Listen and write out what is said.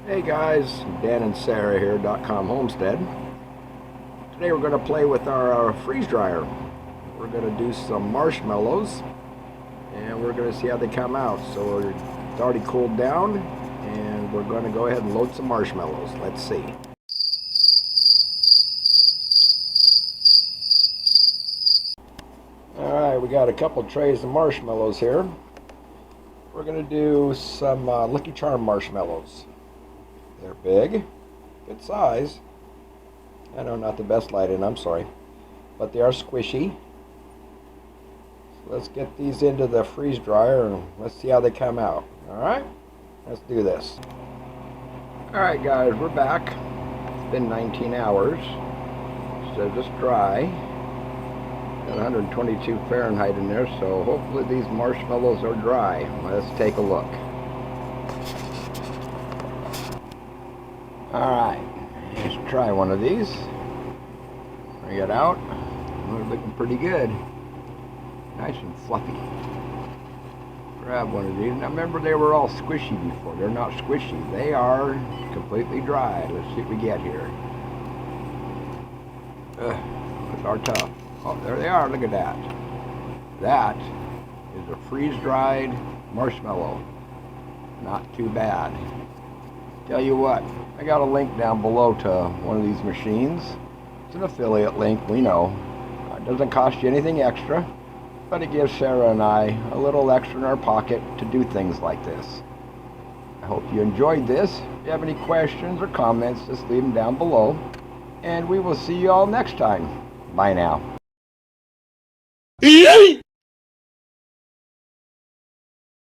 Hey guys, Dan and Sarah here, Homestead. Today we're going to play with our freeze dryer. We're going to do some marshmallows and we're going to see how they come out. So it's already cooled down and we're going to go ahead and load some marshmallows. Let's see. Alright, we got a couple trays of marshmallows here. We're going to do some Lucky Charm marshmallows. They're big, good size. I know, not the best lighting, I'm sorry. But they are squishy. So let's get these into the freeze dryer and let's see how they come out. Alright, let's do this. Alright guys, we're back. It's been 19 hours. So just dry. Got 122 Fahrenheit in there, so hopefully these marshmallows are dry. Let's take a look. Alright, let's try one of these. Bring it out. They're looking pretty good. Nice and fluffy. Grab one of these. Now remember, they were all squishy before. They're not squishy. They are completely dry. Let's see what we get here. Those are tough. Oh, there they are. Look at that. That is a freeze-dried marshmallow. Not too bad. Tell you what, I got a link down below to one of these machines. It's an affiliate link, we know. It doesn't cost you anything extra, but it gives Sarah and I a little extra in our pocket to do things like this. I hope you enjoyed this. If you have any questions or comments, just leave them down below. And we will see you all next time. Bye now.